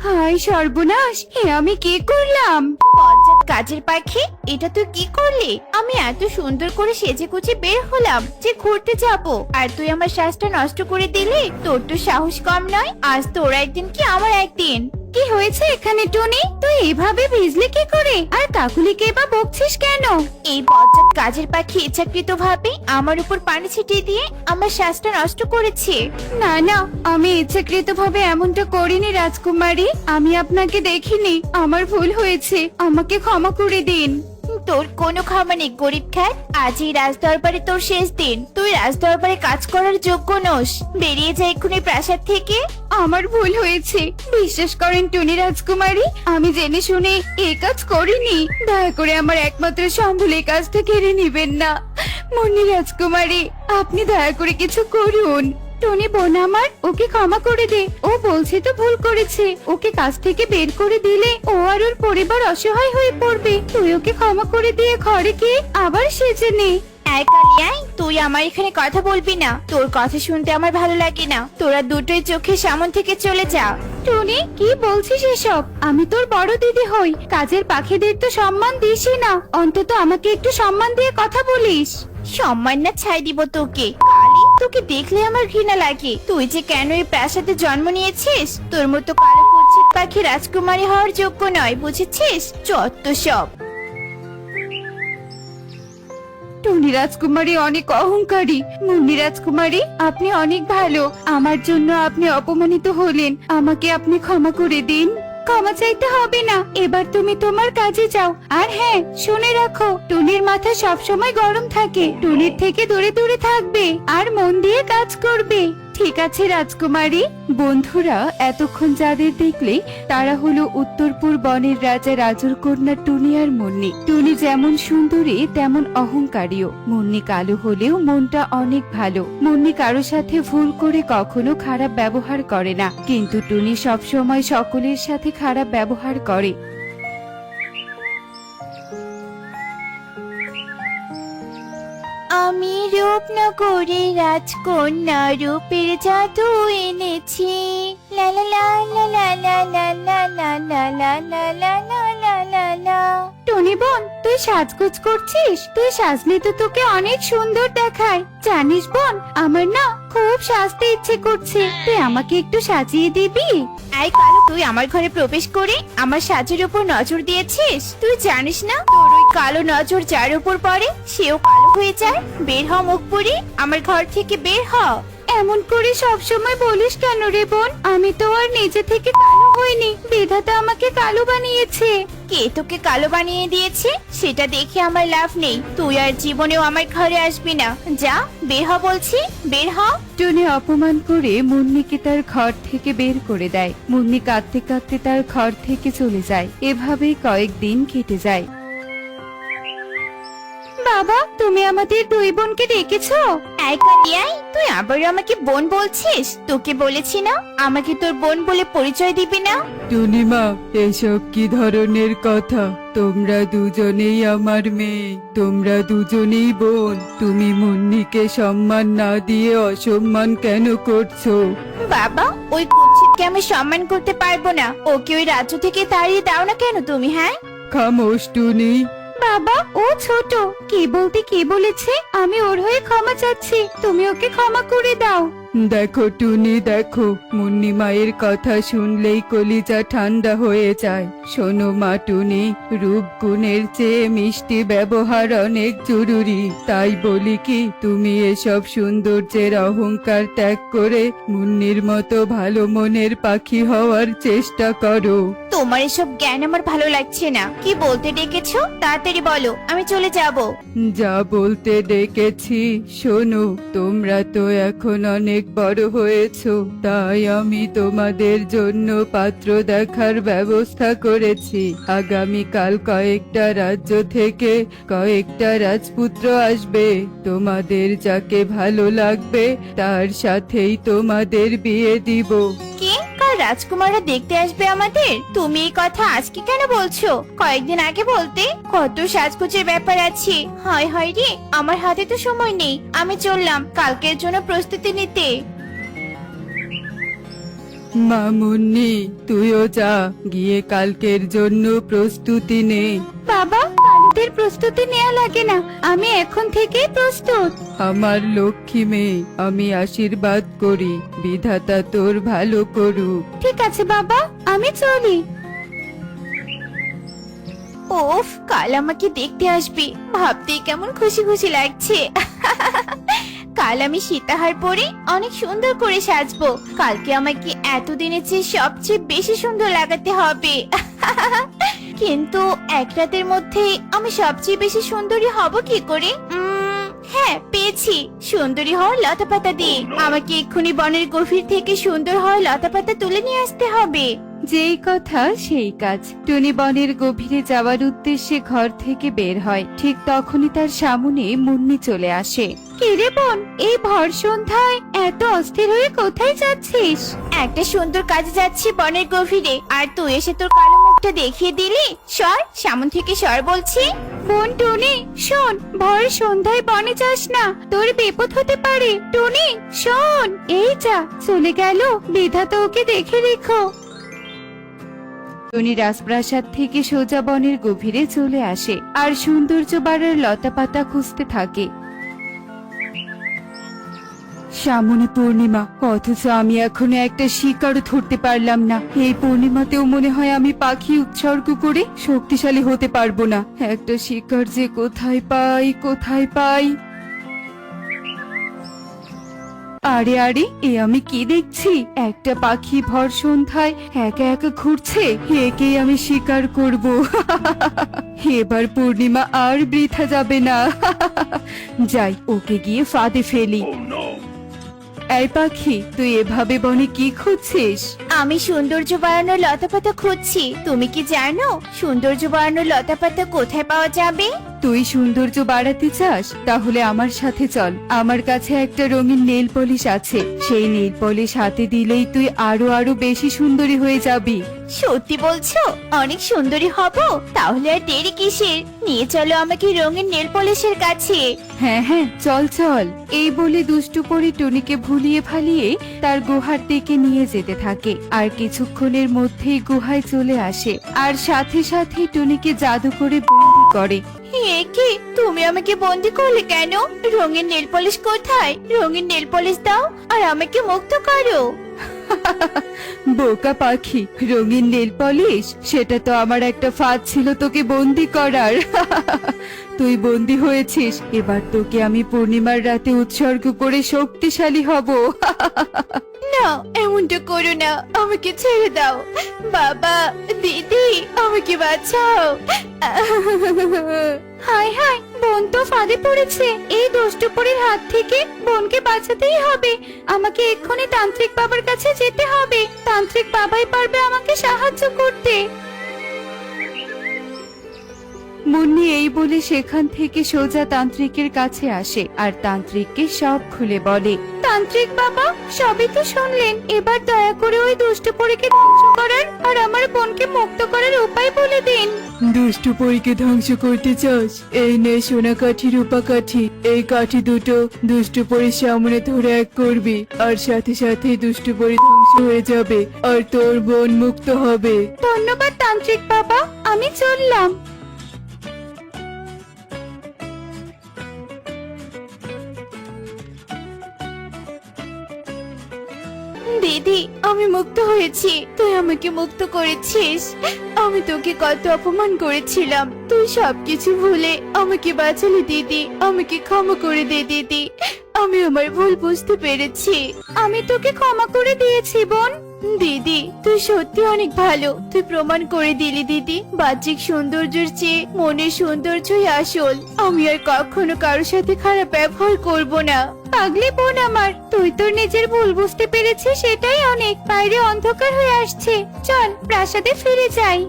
হায় সর্বনাশ, আমি কি করলাম? বজ্জাত কাজের পাখি, এটা তুই কি করলি? আমি এত সুন্দর করে সেজে গুজে বের হলাম যে ঘুরতে যাব, আর তুই আমার শ্বাসটা নষ্ট করে দিলি। তোর তো সাহস কম নয়। আজ তোর একদিন কি আমার একদিন। কি হয়েছে এখানে টনি? তুই এভাবে ভিজলি কি করে? আর কাকুলিকে বা বকছিস কেন? এই বজ্জাত কাজের পাখি ইচ্ছাকৃত ভাবে আমার উপর পানি ছিটিয়ে দিয়ে আমার শ্বাসটা নষ্ট করেছে। না না, আমি ইচ্ছাকৃত ভাবে এমনটা করিনি রাজকুমারী। আমি আপনাকে দেখিনি, আমার ভুল হয়েছে, আমাকে ক্ষমা করে দিন। তোর কোনো ক্ষমা নেই গরিব খ্যাত। আজ এই রাজদরবারে তোর শেষ দিন। তুই রাজদরবারে কাজ করার যোগ্য নস। বেরিয়ে যা এক্ষুনি প্রাসাদ থেকে। আমার ভুল হয়েছে, বিশ্বাস করেন টুনি রাজকুমারী, আমি জেনে শুনে এই কাজ করিনি। দয়া করে আমার একমাত্র সম্বল এই কাজটা কেড়ে নিবেন না। মুন্নি রাজকুমারী, আপনি দয়া করে কিছু করুন। টনি বোন আমার, ওকে ক্ষমা করে দে। ও বলছে তো ভুল করেছে, ওকে কাজ থেকে বের করে দিলে ও আর ওর পরিবার অসহায় হয়ে পড়বে। তুই ওকে ক্ষমা করে দিয়ে ঘরে গিয়ে আবার সেজে নে। আয় কালিয়াই, তুই আমার এখানে কথা বলবি না। তোর কথা শুনতে আমার ভালো লাগে না। তোরা দুটোই চোখের সামন থেকে চলে যা। টনি, কি বলছিস এসব? আমি তোর বড় দিদি হই, কাজের পাখিদের তো সম্মান দিসই না। অন্তত আমাকে একটু সম্মান দিয়ে কথা বলিস। সম্মান না ছাই দিব তোকে। কালি, তোকে দেখলে আমার ঘৃণা লাগে। তুই যে কেন এই প্রাসাদে জন্ম নিয়েছিস? তোর মতো কালো কুৎসিত পাখি রাজকুমারী হওয়ার যোগ্য নয়, বুঝেছিস? যত সব। টুনি রাজকুমারী অনেক অহংকারী। মুন্নি রাজকুমারী, আপনি অনেক ভালো। আমার জন্য আপনি অপমানিত হলেন, আমাকে আপনি ক্ষমা করে দিন। ক্ষমা চাইতে হবে না, এবার তুমি তোমার কাজে যাও। আর হ্যাঁ, শুনে রাখো, টুনির মাথা সবসময় গরম থাকে। টুনির থেকে দূরে দূরে থাকবে আর মন দিয়ে কাজ করবে। ঠিক আছে রাজকুমারী। বন্ধুরা, এতক্ষণ যাদের দেখলে তারা হলো উত্তরপুর বনের রাজা রাজুর কন্যা টুনি আর মুন্নি। টুনি যেমন সুন্দরী তেমন অহংকারীও। মুন্নি কালো হলেও মনটা অনেক ভালো। মুন্নি কারো সাথে ভুল করে কখনো খারাপ ব্যবহার করে না, কিন্তু টুনি সবসময় সকলের সাথে খারাপ ব্যবহার করে। আমি রূপনগরে রাজকন্যা, রূপের জাদু এনেছি। লা লা লা লা লা লা লা লা লা লা লা লা লা লা লা লা। টনি বোন, তুই সাজগোজ করছিস? তুই সাজলে তো তোকে অনেক সুন্দর দেখায়। জানিস বোন, আমার না খুব সাজতে ইচ্ছে করছে। তুই আমাকে একটু সাজিয়ে দিবি? আই কালো, তুই আমার ঘরে প্রবেশ করে আমার সাজের উপর নজর দিয়েছিস? তুই জানিস না, তোর ওই কালো নজর যার উপর পড়ে সেও কালো হয়ে যায়। বের হ মুখ পুরি, আমার ঘর থেকে বের হ। এমন করে সব সময় বলিস কেন রে বোন? আমি তো আর নিজে থেকে কালো হইনি, বিধাতা আমাকে কালো বানিয়েছে। কে তোকে কালো বানিয়ে দিয়েছে সেটা দেখে আমার লাভ নেই। তুই আর জীবনেও আমার ঘরে আসবি না। যা, বের হ বলছি, বের হ। টুনি অপমান করে মুন্নিকে তার ঘর থেকে বের করে দেয়। মুন্নি কাঁদতে কাঁদতে তার ঘর থেকে চলে যায়। এভাবেই কয়েকদিন কেটে যায়। বাবা, তুমি আমাদের দুই বোনকে ডেকেছো? আই কালিয়াই, তুই আবার আমাকে বোন বলছিস? তোকে বলেছি না আমাকে তোর বোন বলে পরিচয় দিবি না। টুনিমা, এসব কি ধরনের কথা? তোমরা দুজনেই আমার মেয়ে, তোমরা দুজনেই বোন। তুমি মুন্নিকে সম্মান না দিয়ে অসম্মান কেন করছো? বাবা, ওই কুৎসিতকে আমি সম্মান করতে পারবো না। ওকে ওই রাজ্য থেকে তাড়িয়ে দাও না কেন তুমি? হ্যাঁ, খামোশ টুনি। বাবা, ও ছোট, কি বলতে কি বলেছে। আমি ওর হয়ে ক্ষমা চাচ্ছি, তুমি ওকে ক্ষমা করে দাও। দেখো টুনি, দেখো, মুন্নি মায়ের কথা শুনলেই কলিজা ঠান্ডা হয়ে যায়। শোনো মা টুনি, রূপ গুণের চেয়ে মিষ্টি ব্যবহার অনেক জরুরি। তাই বলি কি, তুমি এসব সৌন্দর্যের অহংকার ত্যাগ করে মুন্নির মতো ভালো মনের পাখি হওয়ার চেষ্টা করো। তোমার এসব জ্ঞান আমার ভালো লাগছে না। কি বলতে ডেকেছো তাড়াতাড়ি বলো, আমি চলে যাব। যা বলতে ডেকেছি শোনো, তোমরা তো এখন অনেক বড় হয়েছো, তাই আমি তোমাদের জন্য পাত্র দেখার ব্যবস্থা করেছি। আগামীকাল কয়েকটা রাজ্য থেকে কয়েকটা রাজপুত্র আসবে। তোমাদের যাকে ভালো লাগবে তার সাথেই তোমাদের বিয়ে দিব। কি, কাল রাজকুমাররা দেখতে আসবে আমাদের? তুমি এই কথা আজকে কেন বলছো? কয়েকদিন আগে বলতে। কত সাজগোজের ব্যাপার আছে। হয় হয় রে, আমার হাতে তো সময় নেই। আমি চললাম কালকের জন্য প্রস্তুতি নিতে। মা মুন্নি, তুইও যা, গিয়ে কালকের জন্য প্রস্তুতি নে। বাবা, কালকের প্রস্তুতি নেওয়া লাগে না, আমি এখন থেকেই প্রস্তুত। আমার লক্ষ্মী মেয়ে, আমি আশীর্বাদ করি বিধাতা তোর ভালো করুক। ঠিক আছে বাবা, আমি চলি। ওফ, কাল আমাকে দেখতে আসবে, ভাবতেই কেমন খুশি খুশি লাগছে। কাল আমি সীতাহার পরে অনেক সুন্দর করে সাজবো। কালকে আমাকে এতদিনের চেয়ে সবচেয়ে বেশি সুন্দর লাগাতে হবে। কিন্তু এক রাতের মধ্যে আমি সবচেয়ে বেশি সুন্দরী হব কি করে? হ্যাঁ, পেয়েছি, সুন্দরী হওয়ার লতাপাতা দিয়ে। আমাকে এক্ষুনি বনের গভীর থেকে সুন্দর হওয়ার লতাপাতা তুলে নিয়ে আসতে হবে। যেই কথা সেই কাজ। টুনি বনের গভীরে যাওয়ার উদ্দেশ্যে ঘর থেকে বের হয়। ঠিক তখনই তার সামনে মুন্নি চলে আসে। কিরে বোন, এই ভর সন্ধ্যায় এত অস্থির হয়ে কোথায় যাচ্ছিস? একটা সুন্দর কাজে যাচ্ছি বনের গভীরে, আর তুই এসে তোর কালো মুখটা দেখিয়ে দিলি। সর, সামন থেকে সর বলছি। বোন টুনি, শোন, ভর সন্ধ্যায় বনে যাস না, তোর বিপদ হতে পারে। টুনি শোন, এই যা চলে গেল, বিধাতা ওকে দেখে রেখো। টুনি রাজপ্রাসাদ থেকে সোজা বনের গভীরে চলে আসে আর সৌন্দর্য বাড়ার লতাপাতা খুঁজতে থাকে। সামনে পূর্ণিমা, অথচ আমি এখনো একটা শিকারও ধরতে পারলাম না। এই পূর্ণিমাতেও মনে হয় আমি পাখি উৎসর্গ করে শক্তিশালী হতে পারবো না। একটা শিকার যে কোথায় পাই, কোথায় পাই। আরে আরে, এ আমি কি দেখছি? একটা পাখি ভর সন্ধ্যায় একা একা ঘুরছে, একেই আমি শিকার করব। এবার পূর্ণিমা আর বৃথা যাবে না। যাই, ওকে গিয়ে ফাঁদে ফেলি। এই পাখি, তুই এভাবে বনে কি খুঁজছিস? আমি সৌন্দর্য বাড়ানোর লতাপাতা খুঁজছি। তুমি কি জানো সৌন্দর্য বাড়ানোর লতাপাতা কোথায় পাওয়া যাবে? তুই সৌন্দর্য বাড়াতে চাস? তাহলে আমার সাথে চল। আমার কাছে একটা রঙিন নেল পলিশ আছে, সেই নেল পলিশ হাতে দিলেই তুই আরো আরো বেশি সুন্দরী হয়ে যাবি। সত্যি বলছো? অনেক সুন্দরী হব? তাহলে আর দেরি কিসের? নিয়ে চলো আমাকে রঙিন নেল পলিশের কাছে। হ্যাঁ হ্যাঁ, চল চল। এই বলে দুষ্টু পরি টুনিকে ভুলিয়ে ভালিয়ে তার গুহার দিকে নিয়ে যেতে থাকে। আর কিছুক্ষণের মধ্যেই গুহায় চলে আসে আর সাথে সাথে টুনিকে জাদু করে বন্দি করে। এ কি, তুমি আমাকে বন্দি করলে কেন? রঙিন নেল পলিশ কোথায়? রঙিন নেল পলিশ দাও আর আমাকে মুক্ত করো। বোকা পাখি, রঙিন নেল পলিশ? সেটা তো আমার একটা ফাঁদ ছিল তোকে বন্দি করার। তুই বন্দি হয়েছিস, এবার তোকে আমি পূর্ণিমার রাতে উৎসর্গ করে শক্তিশালী হব। না, এমনটা করো না, আমাকে ছেড়ে দাও। বাবা, দিদি, আমাকে বাঁচাও। হায় হায়, বোন তো ফাঁদে পড়েছে। এই দুষ্ট পরীর হাত থেকে বোনকে বাঁচাতেই হবে। আমাকে এক্ষুনি তান্ত্রিক বাবার কাছে যেতে হবে। তান্ত্রিক বাবাই পারবে আমাকে সাহায্য করতে। মুন্নি এই বলে সেখান থেকে সোজা তান্ত্রিকের কাছে আসে আর তান্ত্রিককে সব খুলে বলে। তান্ত্রিক বাবা, সবই তো শুনলেন, এবার দয়া করে ওই দুষ্ট পরীকে ধ্বংস করার আর আমার বোনকে মুক্ত করার উপায় বলে দিন। দুষ্টু পরীকে ধ্বংস করতে চাস? এই নে সোনা কাঠি, রূপা কাঠি। এই কাঠি দুটো দুষ্টু পরীর সামনে ধরে এক করবি, আর সাথে সাথে দুষ্টু পরী ধ্বংস হয়ে যাবে আর তোর বোন মুক্ত হবে। ধন্যবাদ তান্ত্রিক বাবা, আমি চললাম। দিদি, আমি মুক্ত হয়েছি, তুই আমাকে মুক্ত করেছিস। আমি তোকে কত অপমান করেছিলাম, তুই সবকিছু ভুলে আমাকে বাঁচালি দিদি। আমাকে ক্ষমা করে দে দিদি, আমি আমার ভুল বুঝতে পেরেছি। আমি তোকে ক্ষমা করে দিয়েছি বোন। দিদি, তুই সত্যি অনেক ভালো। তুই প্রমাণ করে দিলি দিদি, বাহ্যিক সৌন্দর্যের চেয়ে মনের সৌন্দর্যই আসল। আমি আর কখনো কারোর সাথে খারাপ ব্যবহার করব না। পাগলি বোন আমার, তুই তোর নিজের ভুল বুঝতে পেরেছিস, সেটাই অনেক। বাইরে অন্ধকার হয়ে আসছে, চল প্রাসাদে ফিরে যাই।